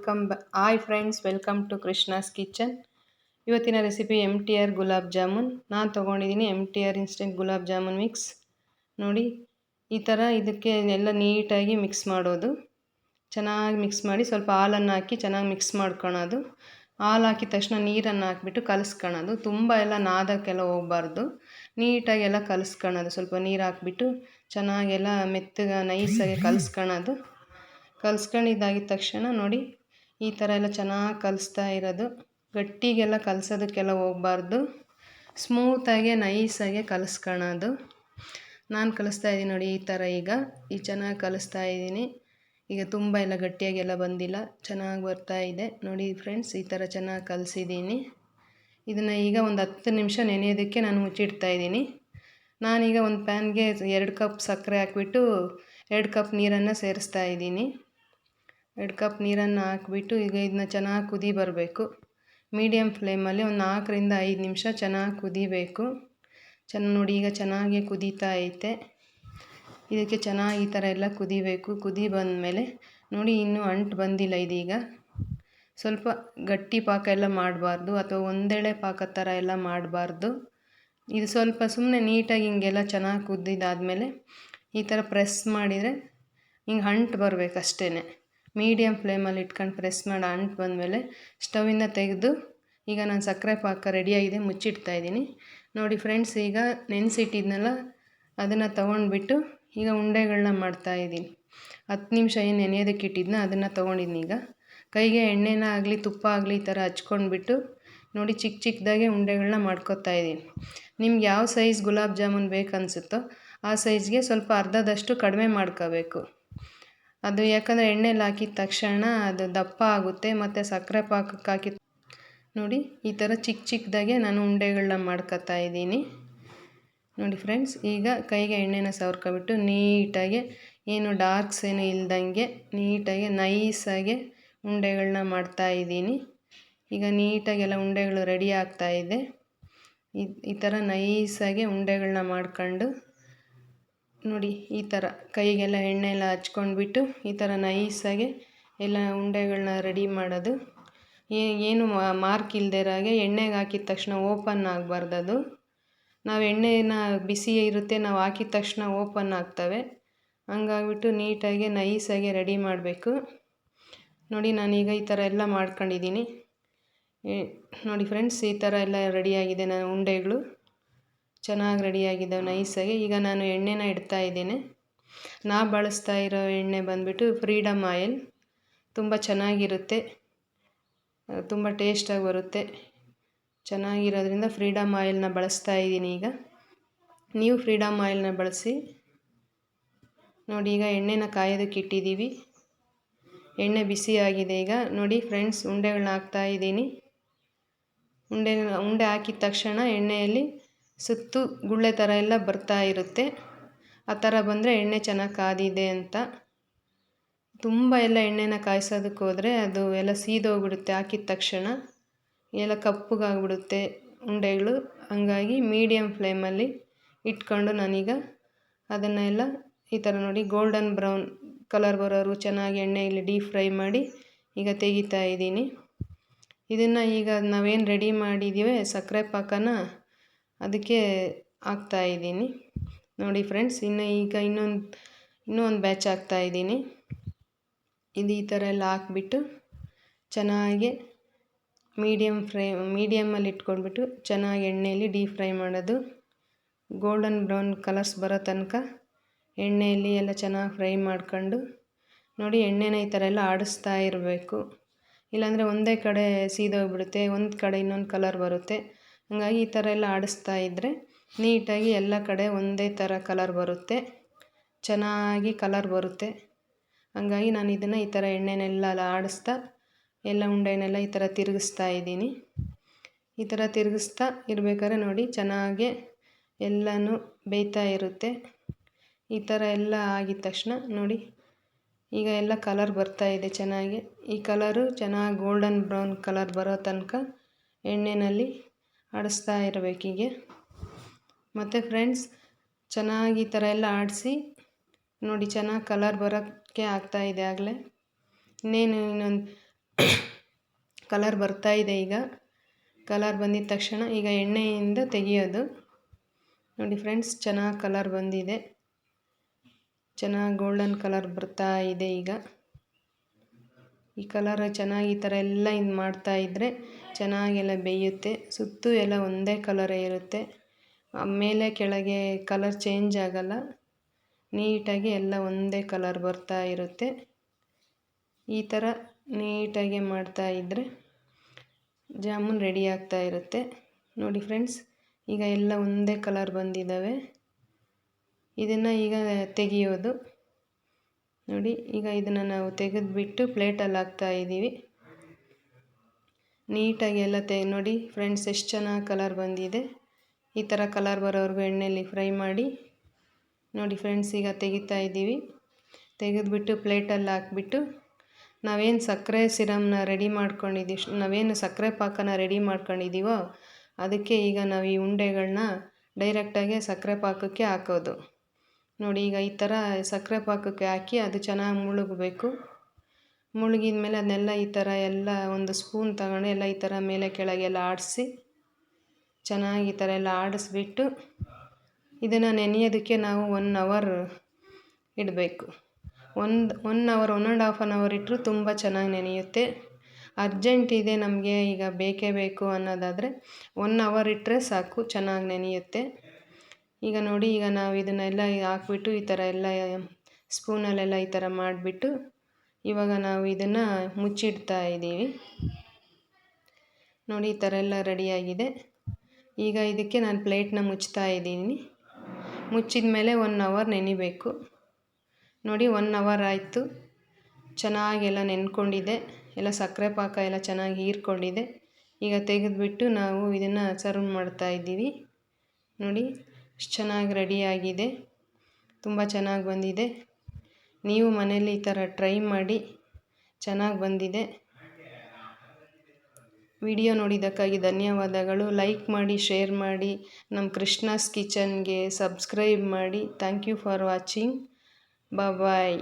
Hi friends, welcome to Krishna's kitchen. ಇವತ್ತಿನ recipe MTR gulab jamun. ನಾನು ತೊಗೊಂಡಿದ್ದೀನಿ MTR instant gulab jamun mix. ನೋಡಿ, ಈ ಥರ ಇದಕ್ಕೆ ಎಲ್ಲ ನೀಟಾಗಿ ಮಿಕ್ಸ್ ಮಾಡೋದು. ಚೆನ್ನಾಗಿ ಮಿಕ್ಸ್ ಮಾಡಿ ಸ್ವಲ್ಪ ಹಾಲನ್ನು ಹಾಕಿ ಚೆನ್ನಾಗಿ ಮಿಕ್ಸ್ ಮಾಡ್ಕೊಳೋದು. ಹಾಲು ಹಾಕಿದ ತಕ್ಷಣ ನೀರನ್ನು ಹಾಕ್ಬಿಟ್ಟು ಕಲಿಸ್ಕೊಳೋದು. ತುಂಬ ಎಲ್ಲ ನಾದಕ್ಕೆಲ್ಲ ಹೋಗಬಾರ್ದು, ನೀಟಾಗೆಲ್ಲ ಕಲಿಸ್ಕೊಳೋದು. ಸ್ವಲ್ಪ ನೀರು ಹಾಕ್ಬಿಟ್ಟು ಚೆನ್ನಾಗೆಲ್ಲ ಮೆತ್ತಗೆ ನೈಸಾಗಿ ಕಲಿಸ್ಕೊಳೋದು. ಕಲಿಸ್ಕೊಂಡಿದ್ದಾಗಿದ ತಕ್ಷಣ ನೋಡಿ, ಈ ಥರ ಎಲ್ಲ ಚೆನ್ನಾಗಿ ಕಲಿಸ್ತಾ ಇರೋದು. ಗಟ್ಟಿಗೆಲ್ಲ ಕಲಿಸೋದಕ್ಕೆಲ್ಲ ಹೋಗಬಾರ್ದು, ಸ್ಮೂತಾಗೆ ನೈಸಾಗೆ ಕಲಿಸ್ಕೊಳೋದು. ನಾನು ಕಲಿಸ್ತಾ ಇದ್ದೀನಿ ನೋಡಿ, ಈ ಥರ ಈಗ ಚೆನ್ನಾಗಿ ಕಲಿಸ್ತಾ ಇದ್ದೀನಿ. ಈಗ ತುಂಬ ಎಲ್ಲ ಗಟ್ಟಿಯಾಗೆಲ್ಲ ಬಂದಿಲ್ಲ, ಚೆನ್ನಾಗಿ ಬರ್ತಾ ಇದೆ ನೋಡಿ ಫ್ರೆಂಡ್ಸ್. ಈ ಥರ ಚೆನ್ನಾಗಿ ಕಲಿಸಿದ್ದೀನಿ. ಇದನ್ನು ಈಗ ಒಂದು 10 ನಿಮಿಷ ನೆನೆಯೋದಕ್ಕೆ ನಾನು ಮುಚ್ಚಿಡ್ತಾಯಿದ್ದೀನಿ. ನಾನೀಗ ಒಂದು ಪ್ಯಾನ್ಗೆ 2 ಕಪ್ ಸಕ್ಕರೆ ಹಾಕ್ಬಿಟ್ಟು 2 ಕಪ್ ನೀರನ್ನು ಸೇರಿಸ್ತಾ ಇದ್ದೀನಿ. 2 ಕಪ್ ನೀರನ್ನು ಹಾಕ್ಬಿಟ್ಟು ಈಗ ಇದನ್ನ ಚೆನ್ನಾಗಿ ಕುದಿ ಬರಬೇಕು. ಮೀಡಿಯಮ್ ಫ್ಲೇಮಲ್ಲಿ ಒಂದು 4 ರಿಂದ 5 ನಿಮಿಷ ಚೆನ್ನಾಗಿ ಕುದಿಬೇಕು. ನೋಡಿ, ಈಗ ಚೆನ್ನಾಗಿ ಕುದೀತಾ ಐತೆ. ಇದಕ್ಕೆ ಚೆನ್ನಾಗಿ ಈ ಥರ ಎಲ್ಲ ಕುದಿಬೇಕು. ಕುದಿ ಬಂದಮೇಲೆ ನೋಡಿ, ಇನ್ನೂ ಅಂಟು ಬಂದಿಲ್ಲ. ಇದೀಗ ಸ್ವಲ್ಪ ಗಟ್ಟಿ ಪಾಕ ಎಲ್ಲ ಮಾಡಬಾರ್ದು, ಅಥವಾ ಒಂದೆಳೆ ಪಾಕ ಥರ ಎಲ್ಲ ಮಾಡಬಾರ್ದು. ಇದು ಸ್ವಲ್ಪ ಸುಮ್ಮನೆ ನೀಟಾಗಿ ಹಿಂಗೆಲ್ಲ ಚೆನ್ನಾಗಿ ಕುದ್ದಿದ್ದಾದಮೇಲೆ ಈ ಥರ ಪ್ರೆಸ್ ಮಾಡಿದರೆ ಹಿಂಗೆ ಅಂಟು ಬರಬೇಕು ಅಷ್ಟೇ. ಮೀಡಿಯಮ್ ಫ್ಲೇಮಲ್ಲಿ ಇಟ್ಕೊಂಡು ಪ್ರೆಸ್ ಮಾಡಿ ಅಂಟು ಬಂದಮೇಲೆ ಸ್ಟವಿಂದ ತೆಗೆದು ಈಗ ನಾನು ಸಕ್ಕರೆ ಪಾಕ ರೆಡಿಯಾಗಿದೆ, ಮುಚ್ಚಿಡ್ತಾಯಿದ್ದೀನಿ. ನೋಡಿ ಫ್ರೆಂಡ್ಸ್, ಈಗ ನೆನೆಸಿಟ್ಟಿದ್ನಲ್ಲ ಅದನ್ನು ತೊಗೊಂಡ್ಬಿಟ್ಟು ಈಗ ಉಂಡೆಗಳನ್ನ ಮಾಡ್ತಾಯಿದ್ದೀನಿ. 10 ನಿಮಿಷ ಏನು ನೆನೆಯೋದಕ್ಕೆ ಇಟ್ಟಿದ್ನ ಅದನ್ನು ತೊಗೊಂಡಿದ್ದೀನಿ. ಈಗ ಕೈಗೆ ಎಣ್ಣೆನ ಆಗಲಿ ತುಪ್ಪ ಆಗಲಿ ಈ ಥರ ಹಚ್ಕೊಂಡ್ಬಿಟ್ಟು ನೋಡಿ, ಚಿಕ್ಕ ಚಿಕ್ಕದಾಗೆ ಉಂಡೆಗಳನ್ನ ಮಾಡ್ಕೊತಾಯಿದ್ದೀನಿ. ನಿಮ್ಗೆ ಯಾವ ಸೈಜ್ ಗುಲಾಬ್ ಜಾಮೂನ್ ಬೇಕನ್ಸುತ್ತೋ ಆ ಸೈಜ್ಗೆ ಸ್ವಲ್ಪ ಅರ್ಧದಷ್ಟು ಕಡಿಮೆ ಮಾಡ್ಕೋಬೇಕು. ಅದು ಯಾಕಂದರೆ ಎಣ್ಣೆಲಿ ಹಾಕಿದ ತಕ್ಷಣ ಅದು ದಪ್ಪ ಆಗುತ್ತೆ, ಮತ್ತು ಸಕ್ಕರೆ ಪಾಕಕ್ಕೆ ಹಾಕಿದ ನೋಡಿ ಈ ಥರ ಚಿಕ್ಕ ಚಿಕ್ಕದಾಗೆ ನಾನು ಉಂಡೆಗಳನ್ನ ಮಾಡ್ಕೊತಾ ಇದ್ದೀನಿ. ನೋಡಿ ಫ್ರೆಂಡ್ಸ್, ಈಗ ಕೈಗೆ ಎಣ್ಣೆನ ಸವರ್ಕೊಬಿಟ್ಟು ನೀಟಾಗಿ ಏನು ಡಾರ್ಕ್ಸ್ ಏನು ಇಲ್ದಂಗೆ ನೀಟಾಗಿ ನೈಸಾಗಿ ಉಂಡೆಗಳನ್ನ ಮಾಡ್ತಾಯಿದ್ದೀನಿ. ಈಗ ನೀಟಾಗೆಲ್ಲ ಉಂಡೆಗಳು ರೆಡಿ ಆಗ್ತಾಯಿದೆ. ಈ ಥರ ನೈಸಾಗಿ ಉಂಡೆಗಳನ್ನ ಮಾಡ್ಕೊಂಡು ನೋಡಿ, ಈ ಥರ ಕೈಗೆಲ್ಲ ಎಣ್ಣೆ ಎಲ್ಲ ಹಚ್ಕೊಂಡ್ಬಿಟ್ಟು ಈ ಥರ ನೈಸಾಗಿ ಎಲ್ಲ ಉಂಡೆಗಳನ್ನ ರೆಡಿ ಮಾಡೋದು. ಏನು ಮಾರ್ಕ್ ಇಲ್ದಿರಾಗೆ ಎಣ್ಣೆಗೆ ಹಾಕಿದ ತಕ್ಷಣ ಓಪನ್ ಆಗಬಾರ್ದು. ಅದು ನಾವು ಎಣ್ಣೆನ ಬಿಸಿ ಇರುತ್ತೆ, ನಾವು ಹಾಕಿದ ತಕ್ಷಣ ಓಪನ್ ಆಗ್ತವೆ. ಹಂಗಾಗ್ಬಿಟ್ಟು ನೀಟಾಗಿ ನೈಸಾಗಿ ರೆಡಿ ಮಾಡಬೇಕು. ನೋಡಿ, ನಾನೀಗ ಈ ಥರ ಎಲ್ಲ ಮಾಡ್ಕೊಂಡಿದ್ದೀನಿ. ನೋಡಿ ಫ್ರೆಂಡ್ಸ್, ಈ ಥರ ಎಲ್ಲ ರೆಡಿಯಾಗಿದೆ. ನಾನು ಉಂಡೆಗಳು ಚೆನ್ನಾಗಿ ರೆಡಿಯಾಗಿದ್ದಾವೆ ನೈಸಾಗಿ. ಈಗ ನಾನು ಎಣ್ಣೆನ ಇಡ್ತಾ ಇದ್ದೇನೆ. ನಾ ಬಳಸ್ತಾ ಇರೋ ಎಣ್ಣೆ ಬಂದುಬಿಟ್ಟು ಫ್ರೀಡಮ್ ಆಯಿಲ್. ತುಂಬ ಚೆನ್ನಾಗಿರುತ್ತೆ, ತುಂಬ ಟೇಸ್ಟಾಗಿ ಬರುತ್ತೆ. ಚೆನ್ನಾಗಿರೋದ್ರಿಂದ ಫ್ರೀಡಮ್ ಆಯಿಲ್ನ ಬಳಸ್ತಾ ಇದ್ದೀನಿ. ಈಗ ನೀವು ಫ್ರೀಡಮ್ ಆಯಿಲ್ನ ಬಳಸಿ. ನೋಡಿ, ಈಗ ಎಣ್ಣೆನ ಕಾಯೋದಕ್ಕೆ ಇಟ್ಟಿದ್ದೀವಿ. ಎಣ್ಣೆ ಬಿಸಿ ಆಗಿದೆ. ಈಗ ನೋಡಿ ಫ್ರೆಂಡ್ಸ್, ಉಂಡೆಗಳನ್ನ ಹಾಕ್ತಾ ಇದ್ದೀನಿ. ಉಂಡೆ ಹಾಕಿದ ತಕ್ಷಣ ಎಣ್ಣೆಯಲ್ಲಿ ಸುತ್ತು ಗುಳ್ಳೆ ಥರ ಎಲ್ಲ ಬರ್ತಾ ಇರುತ್ತೆ. ಆ ಥರ ಬಂದರೆ ಎಣ್ಣೆ ಚೆನ್ನಾಗಿ ಕಾದಿದೆ ಅಂತ. ತುಂಬ ಎಲ್ಲ ಎಣ್ಣೆನ ಕಾಯಿಸೋದಕ್ಕೆ ಹೋದರೆ ಅದು ಎಲ್ಲ ಸೀದೋಗ್ಬಿಡುತ್ತೆ. ಹಾಕಿದ ತಕ್ಷಣ ಎಲ್ಲ ಕಪ್ಪಗಾಗ್ಬಿಡುತ್ತೆ ಉಂಡೆಗಳು. ಹಂಗಾಗಿ ಮೀಡಿಯಮ್ ಫ್ಲೇಮಲ್ಲಿ ಇಟ್ಕೊಂಡು ನಾನೀಗ ಅದನ್ನೆಲ್ಲ ಈ ಥರ ನೋಡಿ ಗೋಲ್ಡನ್ ಬ್ರೌನ್ ಕಲರ್ ಬರೋರು ಚೆನ್ನಾಗಿ ಎಣ್ಣೆಯಲ್ಲಿ ಡೀಪ್ ಫ್ರೈ ಮಾಡಿ ಈಗ ತೆಗಿತಾ ಇದ್ದೀನಿ. ಇದನ್ನು ಈಗ ನಾವೇನು ರೆಡಿ ಮಾಡಿದ್ದೀವಿ ಸಕ್ಕರೆ ಪಾಕನ ಅದಕ್ಕೆ ಹಾಕ್ತಾಯಿದ್ದೀನಿ. ನೋಡಿ ಫ್ರೆಂಡ್ಸ್, ಈಗ ಇನ್ನೂ ಒಂದು ಬ್ಯಾಚ್ ಹಾಕ್ತಾಯಿದ್ದೀನಿ. ಇದು ಈ ಥರ ಎಲ್ಲ ಹಾಕ್ಬಿಟ್ಟು ಚೆನ್ನಾಗಿ ಮೀಡಿಯಮಲ್ಲಿ ಇಟ್ಕೊಂಡ್ಬಿಟ್ಟು ಚೆನ್ನಾಗಿ ಎಣ್ಣೆಯಲ್ಲಿ ಡೀಪ್ ಫ್ರೈ ಮಾಡೋದು. ಗೋಲ್ಡನ್ ಬ್ರೌನ್ ಕಲರ್ಸ್ ಬರೋ ತನಕ ಎಣ್ಣೆಯಲ್ಲಿ ಎಲ್ಲ ಚೆನ್ನಾಗಿ ಫ್ರೈ ಮಾಡ್ಕೊಂಡು ನೋಡಿ, ಎಣ್ಣೆನ ಈ ಥರ ಎಲ್ಲ ಆಡಿಸ್ತಾ ಇರಬೇಕು. ಇಲ್ಲಾಂದರೆ ಒಂದೇ ಕಡೆ ಸೀದೋಗ್ಬಿಡುತ್ತೆ, ಒಂದು ಕಡೆ ಇನ್ನೊಂದು ಕಲರ್ ಬರುತ್ತೆ. ಹಾಗಾಗಿ ಈ ಥರ ಎಲ್ಲ ಆಡಿಸ್ತಾ ಇದ್ದರೆ ನೀಟಾಗಿ ಎಲ್ಲ ಕಡೆ ಒಂದೇ ಥರ ಕಲರ್ ಬರುತ್ತೆ, ಚೆನ್ನಾಗಿ ಕಲರ್ ಬರುತ್ತೆ. ಹಾಗಾಗಿ ನಾನು ಇದನ್ನು ಈ ಥರ ಎಣ್ಣೆನೆಲ್ಲ ಆಡಿಸ್ತಾ ಎಲ್ಲ ಉಂಡೆನೆಲ್ಲ ಈ ಥರ ತಿರುಗಿಸ್ತಾ ಇದ್ದೀನಿ. ಈ ಥರ ತಿರುಗಿಸ್ತಾ ಇರಬೇಕಾದ್ರೆ ನೋಡಿ ಚೆನ್ನಾಗಿ ಎಲ್ಲನೂ ಬೇಯ್ತಾ ಇರುತ್ತೆ. ಈ ಥರ ಎಲ್ಲ ಆಗಿದ ತಕ್ಷಣ ನೋಡಿ, ಈಗ ಎಲ್ಲ ಕಲರ್ ಬರ್ತಾ ಇದೆ ಚೆನ್ನಾಗಿ. ಈ ಕಲರು ಚೆನ್ನಾಗಿ ಗೋಲ್ಡನ್ ಬ್ರೌನ್ ಕಲರ್ ಬರೋ ತನಕ ಎಣ್ಣೆಯಲ್ಲಿ ಆಡಿಸ್ತಾ ಇರಬೇಕೀಗೆ. ಮತ್ತು ಫ್ರೆಂಡ್ಸ್, ಚೆನ್ನಾಗಿ ಈ ಥರ ಎಲ್ಲ ಆಡಿಸಿ ನೋಡಿ, ಚೆನ್ನಾಗಿ ಕಲರ್ ಬರೋಕ್ಕೆ ಆಗ್ತಾಯಿದೆ ಆಗಲೇ. ಇನ್ನೊಂದು ಕಲರ್ ಬರ್ತಾ ಇದೆ. ಈಗ ಕಲರ್ ಬಂದಿದ ತಕ್ಷಣ ಈಗ ಎಣ್ಣೆಯಿಂದ ತೆಗೆಯೋದು. ನೋಡಿ ಫ್ರೆಂಡ್ಸ್, ಚೆನ್ನಾಗಿ ಕಲರ್ ಬಂದಿದೆ, ಚೆನ್ನಾಗಿ ಗೋಲ್ಡನ್ ಕಲರ್ ಬರ್ತಾ ಇದೆ. ಈಗ ಈ ಕಲರ್ ಚೆನ್ನಾಗಿ ಈ ಥರ ಎಲ್ಲ ಮಾಡ್ತಾ ಇದ್ದರೆ ಚೆನ್ನಾಗೆಲ್ಲ ಬೇಯುತ್ತೆ. ಸುತ್ತು ಎಲ್ಲ ಒಂದೇ ಕಲರೇ ಇರುತ್ತೆ, ಮೇಲೆ ಕೆಳಗೆ ಕಲರ್ ಚೇಂಜ್ ಆಗಲ್ಲ, ನೀಟಾಗಿ ಎಲ್ಲ ಒಂದೇ ಕಲರ್ ಬರ್ತಾ ಇರುತ್ತೆ. ಈ ಥರ ನೀಟಾಗಿ ಮಾಡ್ತಾ ಇದ್ದರೆ ಜಾಮೂನ್ ರೆಡಿ ಆಗ್ತಾ ಇರುತ್ತೆ. ನೋಡಿ ಫ್ರೆಂಡ್ಸ್, ಈಗ ಎಲ್ಲ ಒಂದೇ ಕಲರ್ ಬಂದಿದ್ದಾವೆ. ಇದನ್ನು ಈಗ ತೆಗೆಯೋದು. ನೋಡಿ, ಈಗ ಇದನ್ನು ನಾವು ತೆಗೆದುಬಿಟ್ಟು ಪ್ಲೇಟಲ್ಲಿ ಹಾಕ್ತಾ ಇದ್ದೀವಿ. ನೀಟಾಗಿ ಎಲ್ಲ ನೋಡಿ ಫ್ರೆಂಡ್ಸ್, ಎಷ್ಟು ಚೆನ್ನಾಗಿ ಕಲರ್ ಬಂದಿದೆ. ಈ ಥರ ಕಲರ್ ಬರೋವರೆಗೂ ಎಣ್ಣೆಯಲ್ಲಿ ಫ್ರೈ ಮಾಡಿ. ನೋಡಿ ಫ್ರೆಂಡ್ಸ್, ಈಗ ತೆಗಿತಾ ಇದ್ದೀವಿ. ತೆಗೆದುಬಿಟ್ಟು ಪ್ಲೇಟಲ್ಲಿ ಹಾಕ್ಬಿಟ್ಟು ನಾವೇನು ಸಕ್ಕರೆ ಸಿರಮ್ನ ರೆಡಿ ಮಾಡ್ಕೊಂಡಿದ್ದೀವಿ, ನಾವೇನು ಸಕ್ಕರೆ ಪಾಕನ ರೆಡಿ ಮಾಡ್ಕೊಂಡಿದ್ದೀವೋ ಅದಕ್ಕೆ ಈಗ ನಾವು ಈ ಉಂಡೆಗಳನ್ನ ಡೈರೆಕ್ಟಾಗಿ ಸಕ್ಕರೆ ಪಾಕಕ್ಕೆ ಹಾಕೋದು. ನೋಡಿ, ಈಗ ಈ ಥರ ಸಕ್ಕರೆ ಪಾಕಕ್ಕೆ ಹಾಕಿ ಅದು ಚೆನ್ನಾಗಿ ಮುಳುಗಬೇಕು. ಮುಳುಗಿದ ಮೇಲೆ ಅದನ್ನೆಲ್ಲ ಈ ಥರ ಎಲ್ಲ ಒಂದು ಸ್ಪೂನ್ ತಗೊಂಡು ಎಲ್ಲ ಈ ಥರ ಮೇಲೆ ಕೆಳಗೆಲ್ಲ ಆಡಿಸಿ ಚೆನ್ನಾಗಿ ಈ ಥರ ಎಲ್ಲ ಆಡಿಸ್ಬಿಟ್ಟು ಇದನ್ನು ನೆನೆಯೋದಕ್ಕೆ ನಾವು 1 ಅವರ್ ಇಡಬೇಕು. 1 ಅವರ್ 1.5 ಅವರ್ ಇಟ್ಟರು ತುಂಬ ಚೆನ್ನಾಗಿ ನೆನೆಯುತ್ತೆ. ಅರ್ಜೆಂಟ್ ಇದೆ ನಮಗೆ, ಈಗ ಬೇಕೇ ಬೇಕು ಅನ್ನೋದಾದರೆ 1 ಅವರ್ ಇಟ್ಟರೆ ಸಾಕು, ಚೆನ್ನಾಗಿ ನೆನೆಯುತ್ತೆ. ಈಗ ನೋಡಿ, ಈಗ ನಾವು ಇದನ್ನೆಲ್ಲ ಹಾಕ್ಬಿಟ್ಟು ಈ ಥರ ಎಲ್ಲ ಸ್ಪೂನಲ್ಲೆಲ್ಲ ಈ ಥರ ಮಾಡಿಬಿಟ್ಟು ಇವಾಗ ನಾವು ಇದನ್ನು ಮುಚ್ಚಿಡ್ತಾ ಇದ್ದೀವಿ. ನೋಡಿ, ಈ ಥರ ಎಲ್ಲ ರೆಡಿಯಾಗಿದೆ. ಈಗ ಇದಕ್ಕೆ ನಾನು ಪ್ಲೇಟ್ನ ಮುಚ್ತಾ ಇದ್ದೀನಿ. ಮುಚ್ಚಿದ ಮೇಲೆ 1 ಅವರ್ ನೆನಿಬೇಕು. ನೋಡಿ, 1 ಅವರ್ ಆಯಿತು. ಚೆನ್ನಾಗೆಲ್ಲ ನೆನ್ಕೊಂಡಿದೆ, ಎಲ್ಲ ಸಕ್ಕರೆ ಪಾಕ ಎಲ್ಲ ಚೆನ್ನಾಗಿ ಹೀರ್ಕೊಂಡಿದೆ. ಈಗ ತೆಗೆದುಬಿಟ್ಟು ನಾವು ಇದನ್ನು ಸರ್ವ್ ಮಾಡ್ತಾ ಇದ್ದೀವಿ. ನೋಡಿ, ಎಷ್ಟು ಚೆನ್ನಾಗಿ ರೆಡಿಯಾಗಿದೆ, ತುಂಬ ಚೆನ್ನಾಗಿ ಬಂದಿದೆ. ನೀವು ಮನೇಲಿ ಈ ಥರ ಟ್ರೈ ಮಾಡಿ, ಚೆನ್ನಾಗಿ ಬಂದಿದೆ. ವಿಡಿಯೋ ನೋಡಿದ್ದಕ್ಕಾಗಿ ಧನ್ಯವಾದಗಳು. ಲೈಕ್ ಮಾಡಿ, ಶೇರ್ ಮಾಡಿ, ನಮ್ಮ ಕೃಷ್ಣಾಸ್ ಕಿಚನ್ಗೆ ಸಬ್ಸ್ಕ್ರೈಬ್ ಮಾಡಿ. Thank you for watching. Bye.